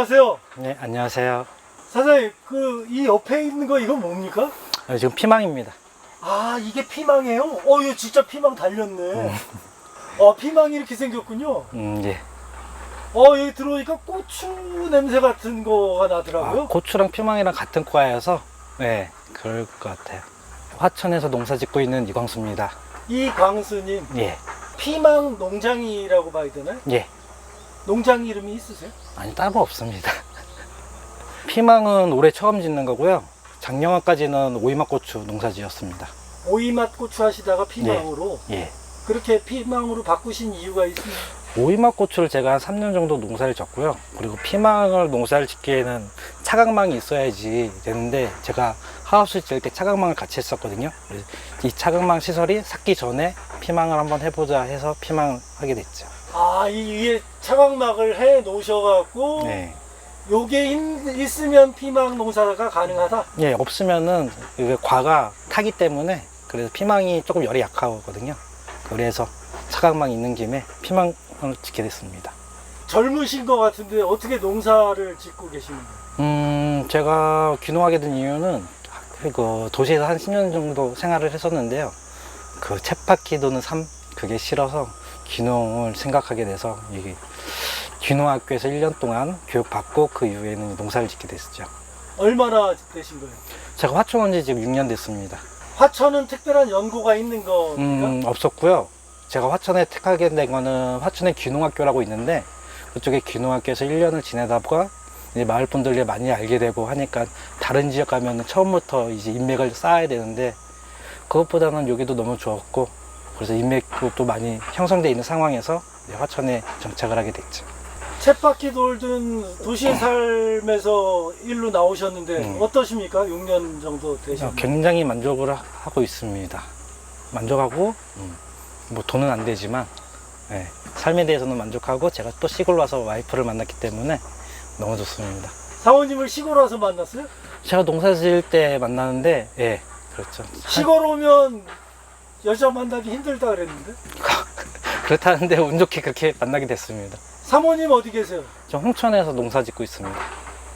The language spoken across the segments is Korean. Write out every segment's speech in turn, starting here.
안녕하세요. 네, 안녕하세요. 사장님, 이 옆에 있는 거 이거 뭡니까? 지금 피망입니다. 아, 이게 피망이에요? 이거 진짜 피망 달렸네. 피망이 이렇게 생겼군요. 예. 여기 들어오니까 고추 냄새 같은 거가 나더라고요. 고추랑 피망이랑 같은 과여서, 네, 그럴 것 같아요. 화천에서 농사 짓고 있는 이광수입니다. 이광수님, 예, 피망 농장이라고 봐야 되나요? 예. 농장 이름이 있으세요? 아니, 따로 없습니다. 피망은 올해 처음 짓는 거고요. 작년까지는 오이맛 고추 농사 지었습니다. 오이맛 고추 하시다가 피망으로? 예. 그렇게 피망으로 바꾸신 이유가 있습니까? 오이맛 고추를 제가 한 3년 정도 농사를 졌고요. 그리고 피망을 농사를 짓기에는 차각망이 있어야지 되는데, 제가 하우스 지을 때 차각망을 같이 했었거든요. 그래서 이 차각망 시설이 삭기 전에 피망을 한번 해보자 해서 피망을 하게 됐죠. 이 위에 차광막을 해 놓으셔갖고, 네. 요게 있으면 피망 농사가 가능하다? 예, 없으면은 이게 과가 타기 때문에, 그래서 피망이 조금 열이 약하거든요. 그래서 차각망이 있는 김에 피망을 짓게 됐습니다. 젊으신 것 같은데 어떻게 농사를 짓고 계시는 거예요? 제가 귀농하게 된 이유는 도시에서 한 10년 정도 생활을 했었는데요. 쳇바퀴 도는 삶, 그게 싫어서 귀농을 생각하게 돼서 이게 귀농학교에서 1년 동안 교육받고 그 이후에는 농사를 짓게 됐죠. 얼마나 되신 거예요? 제가 화천 온 지 지금 6년 됐습니다. 화천은 특별한 연고가 있는 겁니까? 없었고요. 제가 화천에 택하게 된 거는 화천에 귀농학교라고 있는데, 그쪽에 귀농학교에서 1년을 지내다가 이제 마을 분들이 많이 알게 되고 하니까 다른 지역 가면은 처음부터 이제 인맥을 쌓아야 되는데, 그것보다는 여기도 너무 좋았고, 그래서 인맥도 또 많이 형성되어 있는 상황에서 화천에 정착을 하게 됐죠. 쳇바퀴 돌던 도시의 삶에서 일로 나오셨는데 어떠십니까? 6년 정도 되셨는데. 굉장히 만족을 하고 있습니다. 만족하고, 뭐 돈은 안 되지만, 네, 삶에 대해서는 만족하고, 제가 또 시골 와서 와이프를 만났기 때문에 너무 좋습니다. 사모님을 시골 와서 만났어요? 제가 농사 지을 때 만나는데, 예, 그렇죠. 시골 오면 여자 만나기 힘들다 그랬는데? 그렇다는데 운 좋게 그렇게 만나게 됐습니다. 사모님 어디 계세요? 저 홍천에서 농사 짓고 있습니다.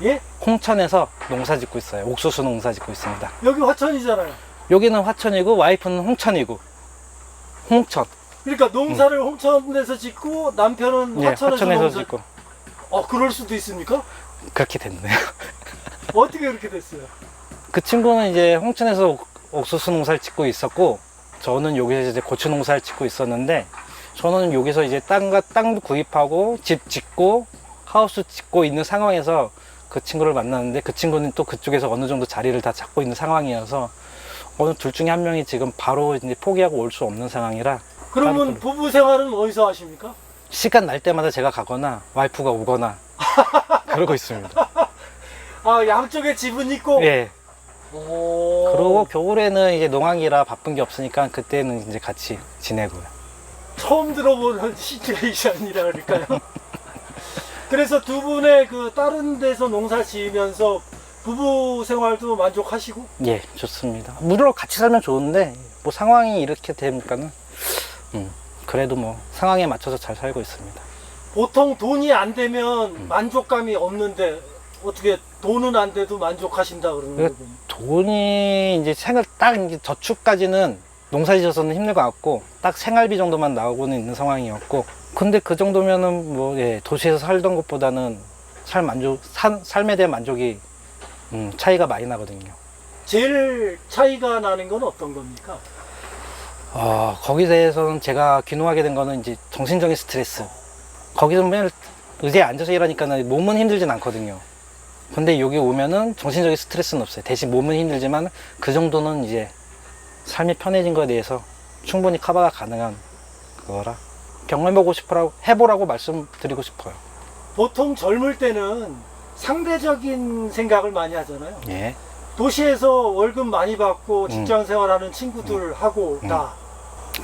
예? 홍천에서 농사 짓고 있어요. 옥수수 농사 짓고 있습니다. 여기 화천이잖아요. 여기는 화천이고 와이프는 홍천이고. 홍천. 그러니까 농사를 홍천에서 짓고 남편은 예, 화천에서 화천에서 짓고. 그럴 수도 있습니까? 그렇게 됐네요. 어떻게 그렇게 됐어요? 그 친구는 이제 홍천에서 옥수수 농사를 짓고 있었고, 저는 여기서 이제 고추 농사를 짓고 있었는데, 저는 여기서 이제 땅도 구입하고 집 짓고 하우스 짓고 있는 상황에서 그 친구를 만났는데, 그 친구는 또 그쪽에서 어느 정도 자리를 다 잡고 있는 상황이어서 어느 둘 중에 한 명이 지금 바로 이제 포기하고 올 수 없는 상황이라. 그러면 부부 생활은 어디서 하십니까? 시간 날 때마다 제가 가거나 와이프가 오거나 그러고 있습니다. 양쪽에 집은 있고. 예. 오. 그리고 겨울에는 이제 농학이라 바쁜 게 없으니까 그때는 이제 같이 지내고요. 처음 들어보는 시츄에이션이라 그럴까요? 그래서 두 분의 다른 데서 농사 지으면서 부부 생활도 만족하시고? 예, 좋습니다. 물론 같이 살면 좋은데, 뭐 상황이 이렇게 되니까는, 그래도 뭐 상황에 맞춰서 잘 살고 있습니다. 보통 돈이 안 되면 만족감이 없는데 어떻게 돈은 안 돼도 만족하신다 그러는 거군요. 돈이 이제 딱 이제 저축까지는 농사 지어서는 힘들 것 같고, 딱 생활비 정도만 나오고는 있는 상황이었고, 근데 그 정도면은 뭐, 예, 도시에서 살던 것보다는 삶에 대한 만족이, 차이가 많이 나거든요. 제일 차이가 나는 건 어떤 겁니까? 거기에 대해서는 제가 귀농하게 된 거는 이제 정신적인 스트레스. 거기서 맨날 의자에 앉아서 일하니까는 몸은 힘들진 않거든요. 근데 여기 오면은 정신적인 스트레스는 없어요. 대신 몸은 힘들지만 그 정도는 이제 삶이 편해진 거에 대해서 충분히 커버가 가능한 그거라 해보라고 말씀드리고 싶어요. 보통 젊을 때는 상대적인 생각을 많이 하잖아요. 예. 도시에서 월급 많이 받고 직장 생활하는 친구들하고 다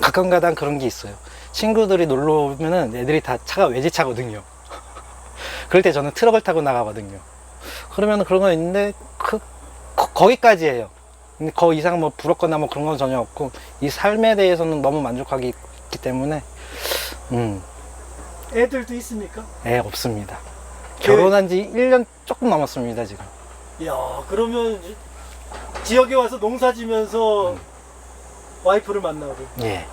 가끔가다 그런 게 있어요. 친구들이 놀러 오면은 애들이 다 차가 외제차거든요. 그럴 때 저는 트럭을 타고 나가거든요. 그러면 그런 거 있는데 거기까지예요. 거 이상 뭐 부럽거나 뭐 그런 건 전혀 없고, 이 삶에 대해서는 너무 만족하기 때문에 애들도 있습니까? 네, 없습니다. 결혼한 지 1년 조금 넘었습니다, 지금. 야, 그러면 지역에 와서 농사 지면서 와이프를 만나고 예.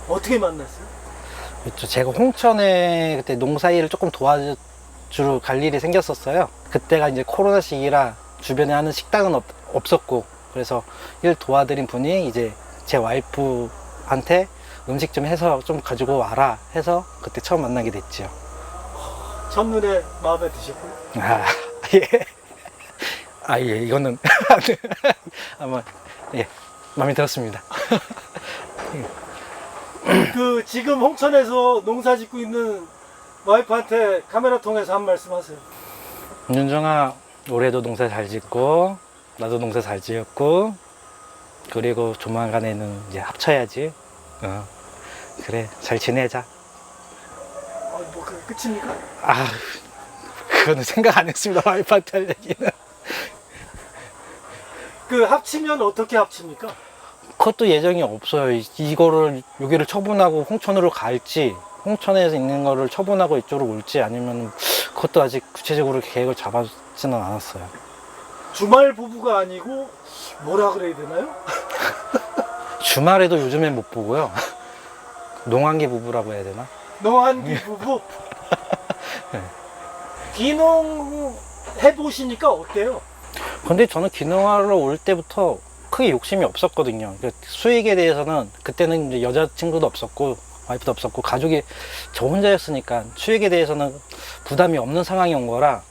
어떻게 만났어요? 그렇죠. 제가 홍천에 그때 농사 일을 조금 도와주러 갈 일이 생겼었어요. 그때가 이제 코로나 시기라 주변에 하는 식당은 없었고, 그래서 일 도와드린 분이 이제 제 와이프한테 음식 좀 해서 좀 가지고 와라 해서 그때 처음 만나게 됐죠. 첫눈에 마음에 드셨고요. 아, 예. 아, 예, 이거는 아마, 예, 마음에 들었습니다. 그 지금 홍천에서 농사 짓고 있는 와이프한테 카메라 통해서 한 말씀 하세요. 윤정아, 올해도 농사 잘 짓고, 나도 농사 잘 지었고, 그리고 조만간에는 이제 합쳐야지. 그래, 잘 지내자. 뭐 끝입니까? 아, 그거는 생각 안 했습니다. 와이프한테 할 얘기는. 그 합치면 어떻게 합칩니까? 그것도 예정이 없어요. 이거를 여기를 처분하고 홍천으로 갈지, 홍천에서 있는 거를 처분하고 이쪽으로 올지, 아니면 그것도 아직 구체적으로 계획을 잡아지는 않았어요. 주말 부부가 아니고 뭐라 그래야 되나요? 주말에도 요즘엔 못 보고요. 농한기 부부라고 해야 되나? 농한기 부부. 귀농 해보시니까 어때요? 근데 저는 귀농하러 올 때부터 크게 욕심이 없었거든요. 그러니까 수익에 대해서는 그때는 이제 여자친구도 없었고 와이프도 없었고 가족이 저 혼자였으니까 수익에 대해서는 부담이 없는 상황이 온 거라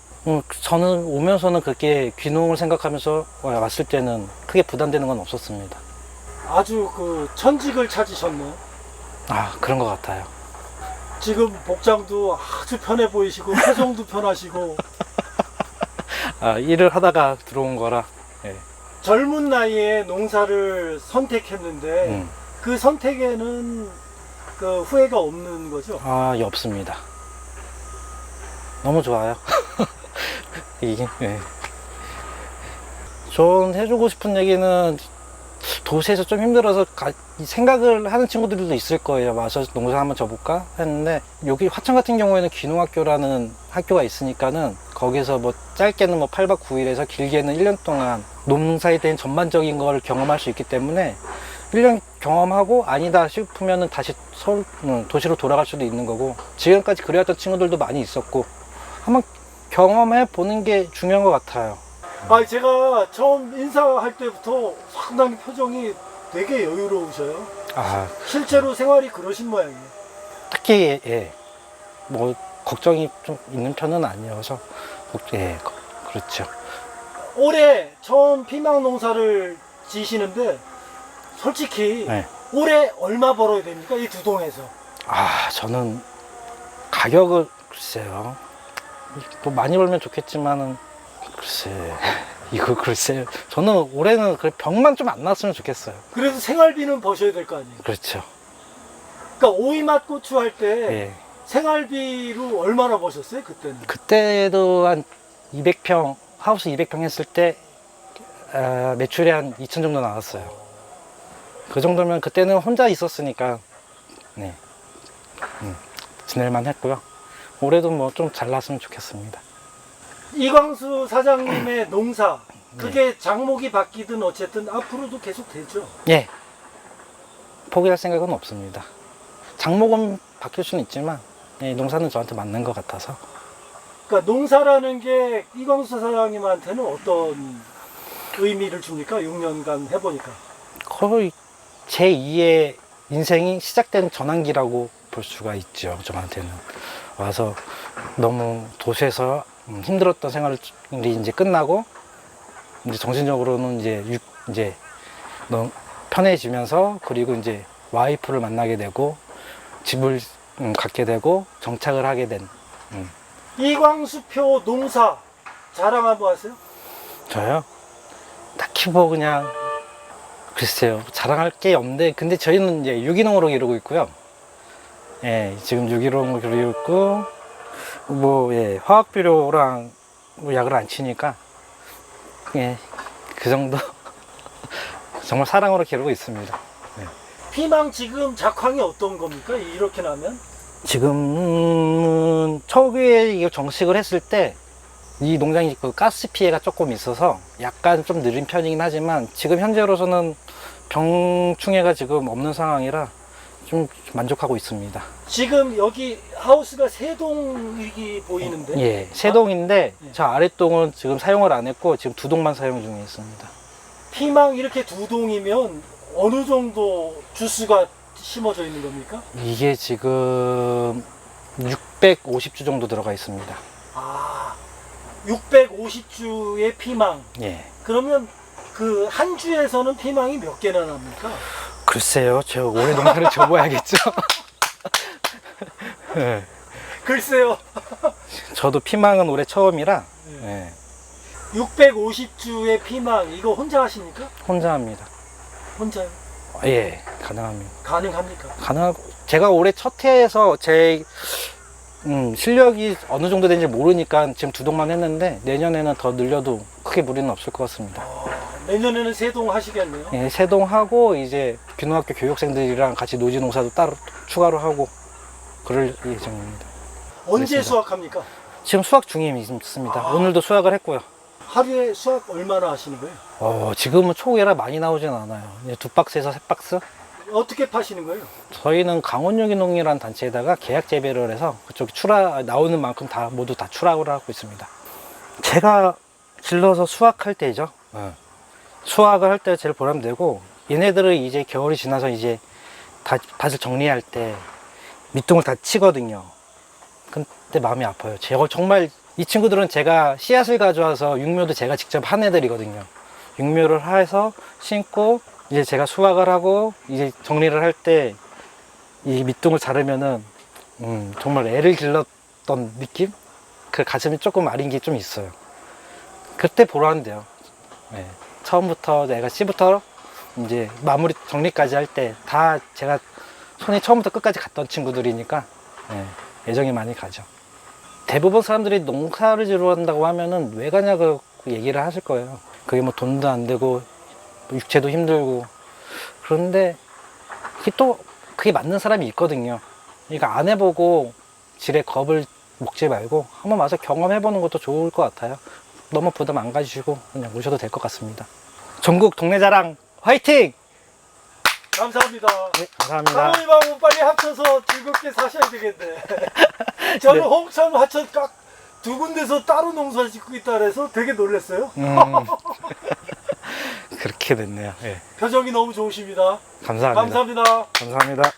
저는 오면서는 그렇게 귀농을 생각하면서 왔을 때는 크게 부담되는 건 없었습니다. 아주 그 천직을 찾으셨네요. 아, 그런 것 같아요. 지금 복장도 아주 편해 보이시고 표정도 편하시고 아, 일을 하다가 들어온 거라. 예. 젊은 나이에 농사를 선택했는데 그 선택에는 그 후회가 없는 거죠? 아, 예, 없습니다. 너무 좋아요. 이게, 예. 전 해주고 싶은 얘기는 도시에서 좀 힘들어서 생각을 하는 친구들도 있을 거예요. 와서 농사 한번 져볼까 했는데, 여기 화천 같은 경우에는 귀농학교라는 학교가 있으니까는 거기서 뭐 짧게는 뭐 8박 9일에서 길게는 1년 동안 농사에 대한 전반적인 걸 경험할 수 있기 때문에 1년 경험하고 아니다 싶으면은 다시 도시로 돌아갈 수도 있는 거고, 지금까지 그래왔던 친구들도 많이 있었고, 한번 경험해 보는 게 중요한 것 같아요. 아, 제가 처음 인사할 때부터 상당히 표정이 되게 여유로우셔요. 아, 실제로 생활이 그러신 모양이에요. 딱히, 예, 뭐, 걱정이 좀 있는 편은 아니어서, 예, 그렇죠. 올해 처음 피망 농사를 지시는데 솔직히 네. 올해 얼마 벌어야 됩니까? 이 두 동에서. 아, 저는 가격을, 글쎄요. 뭐 많이 벌면 좋겠지만은, 글쎄, 이거 글쎄. 저는 올해는 병만 좀 안 났으면 좋겠어요. 그래서 생활비는 버셔야 될 거 아니에요. 그렇죠. 그러니까 오이맛 고추 할 때 예. 생활비로 얼마나 버셨어요? 그때는? 그때도 한 200평, 하우스 200평 했을 때, 매출이 한 2천 정도 나왔어요. 그 정도면 그때는 혼자 있었으니까, 네. 지낼만 했고요. 올해도 뭐 좀 잘 났으면 좋겠습니다. 이광수 사장님의 농사, 그게 장목이 바뀌든 어쨌든 앞으로도 계속 되죠. 예. 포기할 생각은 없습니다. 장목은 바뀔 수는 있지만, 예, 농사는 저한테 맞는 것 같아서. 그러니까 농사라는 게 이광수 사장님한테는 어떤 의미를 줍니까? 6년간 해보니까. 거의 제2의 인생이 시작된 전환기라고 볼 수가 있죠. 저한테는. 와서 너무 도시에서 힘들었던 생활이 이제 끝나고, 이제 정신적으로는 이제 너무 편해지면서, 그리고 이제 와이프를 만나게 되고, 집을 갖게 되고, 정착을 하게 된. 이광수표 농사 자랑 한번 하세요? 저요? 딱히 뭐 그냥, 글쎄요. 자랑할 게 없는데, 근데 저희는 이제 유기농으로 기르고 있고요. 예, 지금 유기농으로 기르고 있고, 뭐, 예, 화학비료랑 뭐 약을 안 치니까, 예, 그 정도. 정말 사랑으로 기르고 있습니다. 피망 지금 작황이 어떤 겁니까? 이렇게 나면? 지금은 초기에 이거 정식을 했을 때 이 농장이 그 가스 피해가 조금 있어서 약간 좀 느린 편이긴 하지만 지금 현재로서는 병충해가 지금 없는 상황이라 좀 만족하고 있습니다. 지금 여기 하우스가 세 동이 보이는데. 예, 세 동인데 예. 저 아랫동은 지금 사용을 안 했고 지금 두 동만 사용 중에 있습니다. 피망 이렇게 두 동이면 어느 정도 주수가 심어져 있는 겁니까? 이게 지금 650주 정도 들어가 있습니다. 아, 650주의 피망. 예. 그러면 그 한 주에서는 피망이 몇 개나 납니까? 글쎄요, 저 올해 농사를 접어야겠죠. 예. 글쎄요. 저도 피망은 올해 처음이라 예, 650주의 피망 이거 혼자 하십니까? 혼자 합니다. 혼자요? 예, 가능합니다. 가능합니까? 가능하고 제가 올해 첫 해에서 제 실력이 어느 정도 되는지 모르니까 지금 두 동만 했는데 내년에는 더 늘려도 크게 무리는 없을 것 같습니다. 내년에는 세 동 하시겠네요. 예, 세 동 하고 이제 귀농학교 교육생들이랑 같이 노지 농사도 따로 추가로 하고 그럴 예정입니다. 언제 알겠습니다. 수확합니까? 지금 수확 중에 있습니다. 오늘도 수확을 했고요. 하루에 수확 얼마나 하시는 거예요? 지금은 초기라 많이 나오진 않아요. 이제 2박스에서 3박스? 어떻게 파시는 거예요? 저희는 강원유기농이라는 단체에다가 계약 재배를 해서 그쪽 나오는 만큼 다 모두 다 출하를 하고 있습니다. 제가 질러서 수확할 때죠. 수확을 할 때 제일 보람되고 얘네들은 이제 겨울이 지나서 이제 밭을 정리할 때 밑둥을 다 치거든요. 그때 마음이 아파요. 제가 정말 이 친구들은 제가 씨앗을 가져와서 육묘도 제가 직접 한 애들이거든요. 육묘를 해서 심고 이제 제가 수확을 하고 이제 정리를 할 때 이 밑둥을 자르면은 정말 애를 길렀던 느낌? 그 가슴이 조금 아린 게 좀 있어요. 그때 보람돼요. 네. 처음부터 내가 씨부터 이제 마무리 정리까지 할 때 다 제가 손이 처음부터 끝까지 갔던 친구들이니까 네, 애정이 많이 가죠. 대부분 사람들이 농사를 지러 한다고 하면은 왜 가냐고 얘기를 하실 거예요. 그게 뭐 돈도 안 되고 육체도 힘들고 그런데 그게 맞는 사람이 있거든요. 그러니까 안 해보고 질에 겁을 먹지 말고 한번 와서 경험해보는 것도 좋을 것 같아요. 너무 부담 안 가지시고 그냥 오셔도 될 것 같습니다. 전국 동네자랑 화이팅! 감사합니다. 네, 감사합니다. 사모님하고 빨리 합쳐서 즐겁게 사셔야 되겠네. 저는 네. 홍천 하천 각 두 군데서 따로 농사 짓고 있다 그래서 되게 놀랐어요. 그렇게 됐네요. 네. 표정이 너무 좋으십니다. 감사합니다. 감사합니다. 감사합니다.